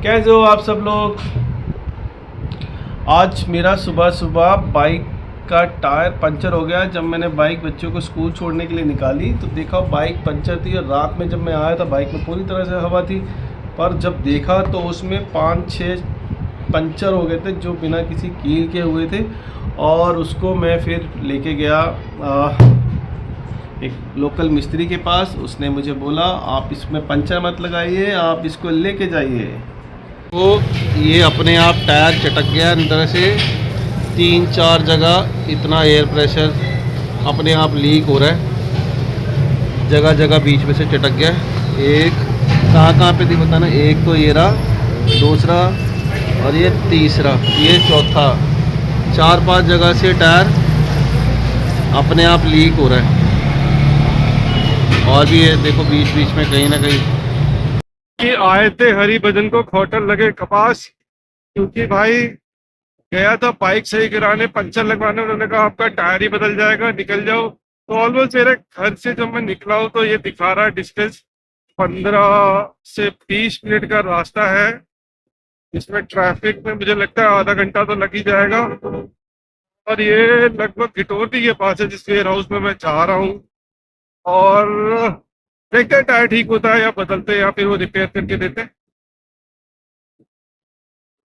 कैसे हो आप सब लोग। आज मेरा सुबह सुबह बाइक का टायर पंचर हो गया। जब मैंने बाइक बच्चों को स्कूल छोड़ने के लिए निकाली तो देखा बाइक पंचर थी, और रात में जब मैं आया था बाइक में पूरी तरह से हवा थी, पर जब देखा तो उसमें 5-6 पंचर हो गए थे जो बिना किसी कील के हुए थे। और उसको मैं फिर लेके गया एक लोकल मिस्त्री के पास। उसने मुझे बोला आप इसमें पंचर मत लगाइए, आप इसको लेके जाइए। तो ये अपने आप टायर चटक गया अंदर से, 3-4 जगह इतना एयर प्रेशर अपने आप लीक हो रहा है, जगह जगह बीच में से चटक गया। एक कहाँ पे थी बताना, एक तो ये रहा, दूसरा और ये तीसरा, ये चौथा, 4-5 जगह से टायर अपने आप लीक हो रहा है। और भी ये देखो बीच बीच में कहीं ना कहीं कि आए थे हरिभजन को खोटल लगे कपास, क्योंकि भाई गया था बाइक सही कराने, पंचर लगवाने। उन्होंने कहा आपका टायर ही बदल जाएगा, निकल जाओ। तो ऑलमोस्ट मेरे घर से जब मैं निकला हूँ तो ये दिखा रहा है डिस्टेंस 15 से 20 मिनट का रास्ता है, जिसमें ट्रैफिक में मुझे लगता है आधा घंटा तो लग ही जाएगा। और ये लगभग घिटोरडी के पास है जिस वेयर हाउस में मैं जा रहा हूँ। और देखते हैं टायर ठीक होता है या बदलते हैं या फिर वो रिपेयर करके देते हैं।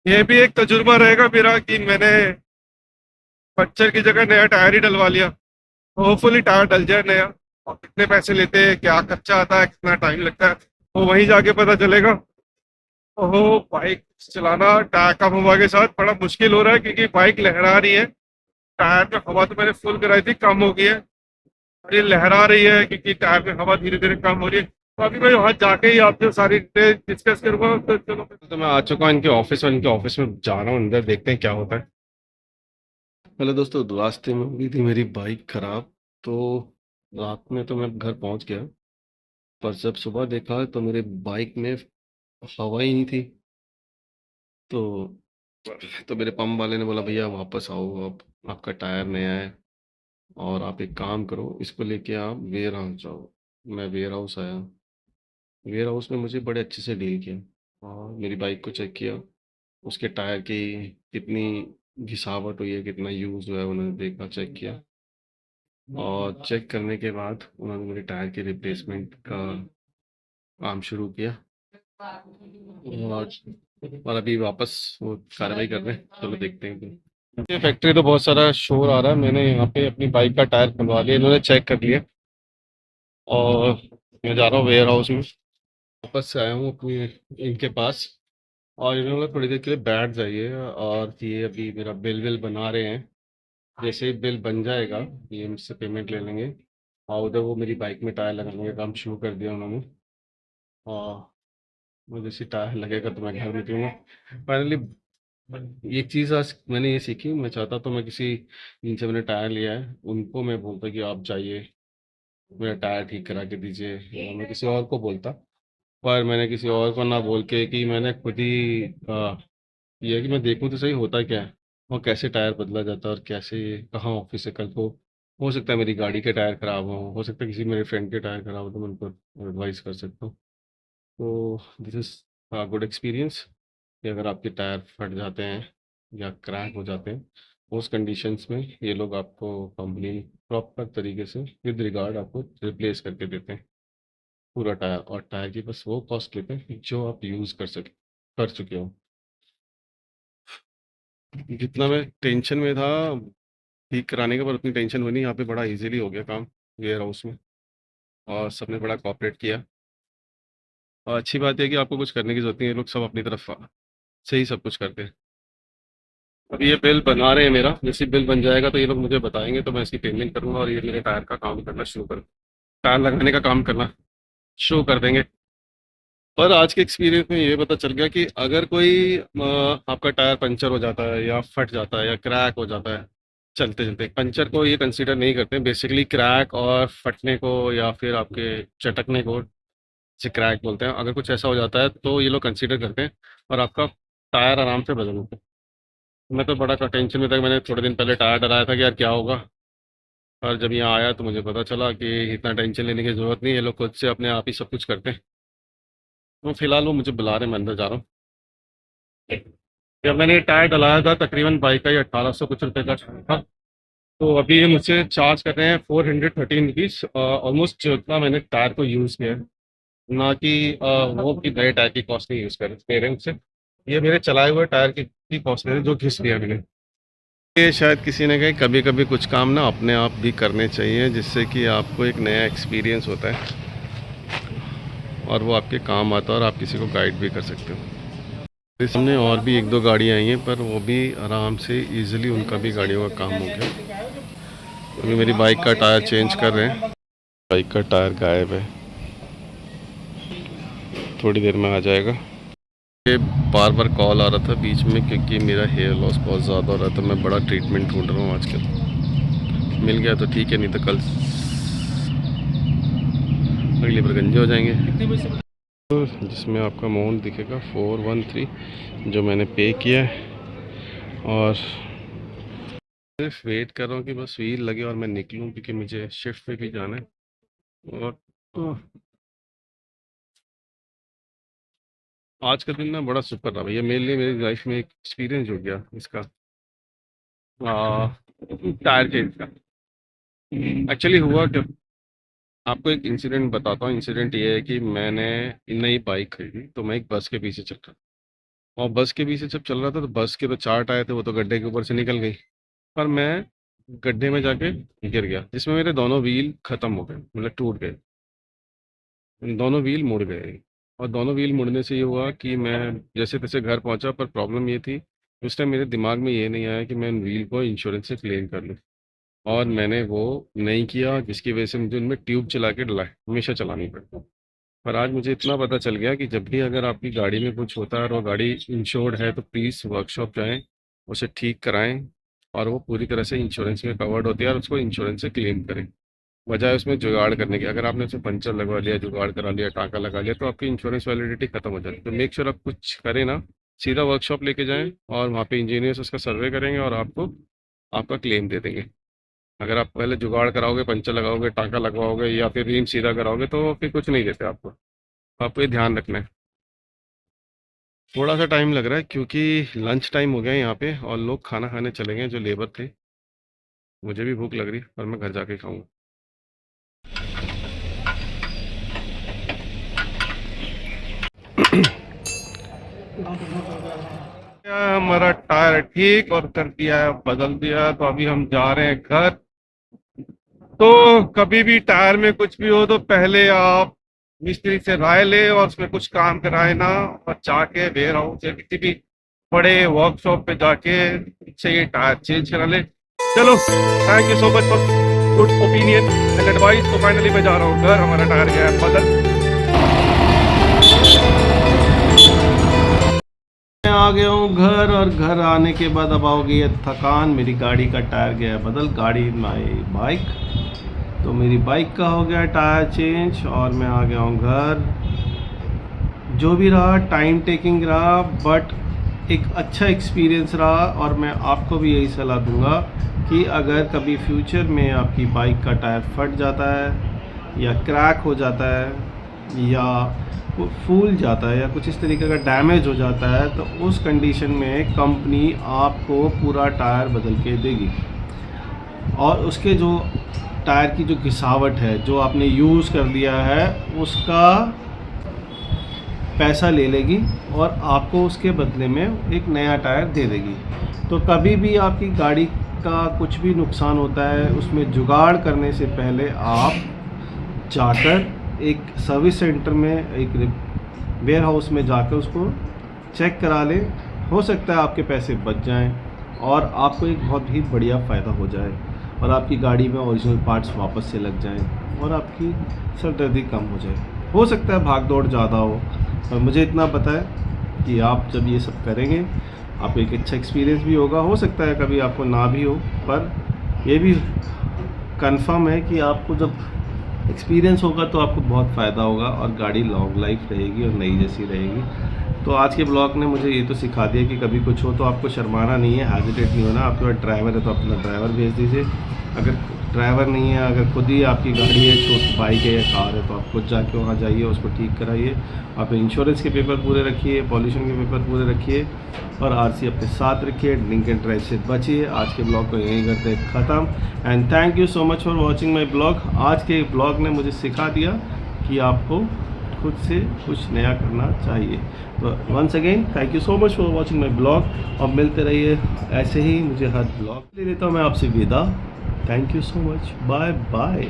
ये भी एक तजुर्बा रहेगा मेरा कि मैंने पंचर की जगह नया टायर ही डलवा लिया। होपफुली टायर डल जाए नया। और कितने पैसे लेते हैं, क्या खर्चा आता है, कितना टाइम लगता है, वो वहीं जाके पता चलेगा। ओहो, बाइक चलाना टायर कम हवा के साथ बड़ा मुश्किल हो रहा है, क्योंकि बाइक लहरा रही है। टायर में हवा तो मैंने फुल कराई थी, कम हो गई है, और ये लहरा रही है क्योंकि टायर में हवा धीरे धीरे कम हो रही है। तो अभी मैं वहाँ जाके ही आपसे सारी डिटेल डिस्कस करूंगा। तो चलो, तो मैं आ चुका हूँ इनके ऑफिस, और इनके ऑफिस में जा रहा हूँ अंदर, देखते हैं क्या होता है। हेलो दोस्तों, रास्ते में हो गई थी मेरी बाइक खराब। तो रात में तो मैं घर पहुंच गया, पर जब सुबह देखा तो मेरे बाइक में हवा ही नहीं थी। तो मेरे पंप वाले ने बोला भैया वापस आओ, अब आपका टायर नया है, और आप एक काम करो इसको लेके आप वेयर हाउस जाओ। मैं वेयर हाउस आया। वेयर हाउस में मुझे बड़े अच्छे से डील किया, और मेरी बाइक को चेक किया, उसके टायर की कितनी घिसावट हुई है, कितना यूज़ हुआ है, उन्होंने देखा, चेक किया। और चेक करने के बाद उन्होंने मेरे टायर की रिप्लेसमेंट का काम शुरू किया। और अभी वापस वो कार्रवाई कर रहे हैं, चलो देखते हैं कि ये फैक्ट्री। तो बहुत सारा शोर आ रहा है। मैंने यहाँ पे अपनी बाइक का टायर खुलवा लिया, इन्होंने चेक कर लिया, और मैं जा रहा हूँ वेयर हाउस में। वापस से आया हूँ अपनी इनके पास, और इन्होंने थोड़ी देर के लिए बैठ जाइए, और ये अभी मेरा बिल विल बना रहे हैं। जैसे ही बिल बन जाएगा ये मुझसे पेमेंट ले लेंगे, और उधर वो मेरी बाइक में टायर लगाने का काम शुरू कर दिया उन्होंने। और मुझे जैसे टायर लगेगा तो मैं घर निकलूँगा फाइनली। एक चीज़ आज मैंने ये सीखी, मैं चाहता तो मैं किसी, जिनसे मैंने टायर लिया है उनको मैं बोलता कि आप जाइए मेरा टायर ठीक करा के दीजिए, या मैं किसी और को बोलता। पर मैंने किसी और को ना बोल के कि मैंने खुद ही ये है कि मैं देखूं तो सही होता क्या है, और कैसे टायर बदला जाता है, और कैसे कहाँ ऑफिस से कल को हो सकता है मेरी गाड़ी के टायर खराब हो सकता है किसी मेरे फ्रेंड के टायर खराब हो, तो मैं उनको एडवाइस कर सकता हूँ। तो दिस इज़ गुड एक्सपीरियंस कि अगर आपके टायर फट जाते हैं या क्रैक हो जाते हैं, उस कंडीशंस में ये लोग आपको कंपनी प्रॉपर तरीके से विद रिगार्ड आपको रिप्लेस करके देते हैं पूरा टायर, और टायर की बस वो कॉस्ट लेते हैं जो आप यूज़ कर चुके हो। जितना मैं टेंशन में था ठीक कराने का, पर उतनी टेंशन बनी, यहाँ पे बड़ा इजीली हो गया काम वेयर हाउस में, और सबने बड़ा कोऑपरेट किया। और अच्छी बात है कि आपको कुछ करने की जरूरत नहीं है, ये लोग सब अपनी तरफ से ही सब कुछ करते हैं। अब ये बिल बना रहे हैं मेरा, जैसे बिल बन जाएगा तो ये लोग मुझे बताएंगे, तो मैं इसकी पेमेंट करूंगा, और ये मेरे टायर का काम करना शुरू कर, टायर लगाने का काम करना शुरू कर देंगे। पर आज के एक्सपीरियंस में ये पता चल गया कि अगर कोई आपका टायर पंचर हो जाता है या फट जाता है या क्रैक हो जाता है चलते चलते, पंचर को ये कंसीडर नहीं करते हैं बेसिकली, क्रैक और फटने को या फिर आपके चटकने को से क्रैक बोलते हैं। अगर कुछ ऐसा हो जाता है तो ये लोग कंसीडर करते हैं, और आपका टायर आराम से बदल देते हैं। मैं तो बड़ा टेंशन में था, मैंने थोड़े दिन पहले टायर डलाया था कि यार क्या होगा, और जब यहाँ आया तो मुझे पता चला कि इतना टेंशन लेने की ज़रूरत नहीं है, ये लोग खुद से अपने आप ही सब कुछ करते हैं। तो फिलहाल वो मुझे बुला रहे हैं, मैं अंदर जा रहा हूँ। जब मैंने ये टायर डलाया था तकरीबन बाइक का ये 1800 कुछ रुपये का था। तो अभी ये मुझसे चार्ज कर रहे हैं 413 रुपीज़, ऑलमोस्ट जितना मैंने टायर को यूज़ किया है, ना कि वो कि नए टायर की कॉस्ट नहीं यूज़ कर रहे हैं से। ये मेरे चलाए हुए टायर की कॉस्ट ले रहे हैं, जो घिस लिया मैंने। ये शायद किसी ने कहा कभी कभी कुछ काम ना अपने आप भी करने चाहिए, जिससे कि आपको एक नया एक्सपीरियंस होता है और वो आपके काम आता है और आप किसी को गाइड भी कर सकते हो। मेरे सामने और भी एक दो गाड़ियाँ आई हैं, पर वो भी आराम से इजीली उनका भी गाड़ियों का काम हो गया। अभी मेरी बाइक का टायर चेंज कर रहे हैं। बाइक का टायर गायब है, थोड़ी देर में आ जाएगा। ये बार बार कॉल आ रहा था बीच में, क्योंकि मेरा हेयर लॉस बहुत ज़्यादा हो रहा था। मैं बड़ा ट्रीटमेंट ढूंढ रहा हूँ आजकल। मिल गया तो ठीक है, नहीं तो कल अगली बार गंजे हो जाएंगे। तो जिसमें आपका अमाउंट दिखेगा 413 जो मैंने पे किया है, और सिर्फ वेट कर रहा हूँ कि बस व्हील लगे और मैं निकलूँ, क्योंकि मुझे शिफ्ट पे भी जाना है। और तो आज का दिन ना बड़ा सुपर रहा भैया मेरे लिए। मेरी लाइफ में एक एक्सपीरियंस हो गया इसका, टायर चेंज का। एक्चुअली हुआ क्या, आपको एक इंसिडेंट बताता हूँ। इंसिडेंट ये है कि मैंने नई बाइक खरीदी, तो मैं एक बस के पीछे चल रहा था, और बस के पीछे जब चल रहा था तो बस के तो चार टायर थे, वो तो गड्ढे के ऊपर से निकल गई। पर मैं गड्ढे में जाके गिर गया, जिसमें मेरे दोनों व्हील खत्म हो गए, मतलब टूट गए। दोनों व्हील मुड़ गए, और दोनों व्हील मुड़ने से ये हुआ कि मैं जैसे तैसे घर पहुंचा। पर प्रॉब्लम ये थी, उस टाइम मेरे दिमाग में ये नहीं आया कि मैं उन व्हील को इंश्योरेंस से क्लेम कर लूँ, और मैंने वो नहीं किया, जिसकी वजह से मुझे उनमें ट्यूब चला के हमेशा चलानी पड़ी। पर आज मुझे इतना पता चल गया कि जब भी अगर आपकी गाड़ी में कुछ होता है और वो गाड़ी इंश्योर्ड है, तो प्लीज़ वर्कशॉप जाएं, उसे ठीक कराएं, और वो पूरी तरह से इंश्योरेंस में कवर्ड होती है, और उसको इंश्योरेंस से क्लेम करें, बजाय उसमें जुगाड़ करने के। अगर आपने उसे पंचर लगवा लिया, जुगाड़ करा लिया, टाँका लगा लिया, तो आपकी इंश्योरेंस वैलिडिटी खत्म हो जाती है। तो मेक श्योर आप कुछ करें ना, सीधा वर्कशॉप लेके जाएं, और वहाँ पे इंजीनियर्स उसका सर्वे करेंगे और आपको आपका क्लेम दे देंगे। अगर आप पहले जुगाड़ कराओगे, पंचर लगाओगे, टाँका लगवाओगे, या फिर रिम सीधा कराओगे, तो फिर कुछ नहीं देते आपको। आपको ये ध्यान रखना है। थोड़ा सा टाइम लग रहा है, क्योंकि लंच टाइम हो गया है यहाँ पे, और लोग खाना खाने चले गए जो लेबर थे। मुझे भी भूख लग रही है, पर मैं घर जाके खाऊंगा। हमारा टायर ठीक और कर दिया है, बदल दिया है, तो अभी हम जा रहे हैं घर। तो कभी भी टायर में कुछ भी हो तो पहले आप मिस्त्री से राय ले, और उसमें कुछ काम कराए ना, और जाके वेयर हाउस या किसी भी बड़े वर्कशॉप पे जाके से ये टायर चेंज करा ले। चलो, thank you so much for good opinion and advice. तो फाइनली मैं जा रहा हूँ घर, हमारा टायर गया है बदल। मैं आ गया हूँ घर, और घर आने के बाद अब आओगी ये थकान। मेरी गाड़ी का टायर गया है बदल, गाड़ी माई बाइक। तो मेरी बाइक का हो गया टायर चेंज, और मैं आ गया हूँ घर। जो भी रहा टाइम टेकिंग रहा, बट एक अच्छा एक्सपीरियंस रहा। और मैं आपको भी यही सलाह दूंगा कि अगर कभी फ्यूचर में आपकी बाइक का टायर फट जाता है, या क्रैक हो जाता है, या फूल जाता है, या कुछ इस तरीके का डैमेज हो जाता है, तो उस कंडीशन में कंपनी आपको पूरा टायर बदल के देगी, और उसके जो टायर की जो घिसावट है, जो आपने यूज़ कर लिया है, उसका पैसा ले लेगी, और आपको उसके बदले में एक नया टायर दे देगी। तो कभी भी आपकी गाड़ी का कुछ भी नुकसान होता है, उसमें जुगाड़ करने से पहले आप जाकर एक सर्विस सेंटर में, एक वेयर हाउस में जाकर उसको चेक करा लें। हो सकता है आपके पैसे बच जाएं, और आपको एक बहुत ही बढ़िया फ़ायदा हो जाए, और आपकी गाड़ी में ओरिजिनल पार्ट्स वापस से लग जाएं, और आपकी सरदर्दी कम हो जाए। हो सकता है भाग दौड़ ज़्यादा हो, पर मुझे इतना पता है कि आप जब ये सब करेंगे, आपको एक अच्छा एक्सपीरियंस भी होगा। हो सकता है कभी आपको ना भी हो, पर यह भी कंफर्म है कि आपको जब एक्सपीरियंस होगा तो आपको बहुत फ़ायदा होगा, और गाड़ी लॉन्ग लाइफ रहेगी और नई जैसी रहेगी। तो आज के ब्लॉग ने मुझे ये तो सिखा दिया कि कभी कुछ हो तो आपको शर्माना नहीं है, हेजिटेट नहीं होना। आपके पास ड्राइवर है तो अपना ड्राइवर भेज दीजिए। अगर ड्राइवर नहीं है, अगर खुद ही आपकी गाड़ी है, छोटी बाइक है या कार है, तो आप खुद जाके वहाँ जाइए, उसको ठीक कराइए। आप इंश्योरेंस के पेपर पूरे रखिए, पॉल्यूशन के पेपर पूरे रखिए और आरसी अपने साथ रखिए। ड्रिंक एंड ड्राइव से बचिए। आज के ब्लॉग को यहीं करते हैं ख़त्म। And thank you so much for watching my blog. आज के ब्लॉग ने मुझे सिखा दिया कि आपको खुद से कुछ नया करना चाहिए। तो once again thank you so much for watching my blog. और मिलते रहिए ऐसे ही, मुझे हर ब्लॉग ले लेता हूँ मैं आपसे विदा। Thank you so much, bye bye.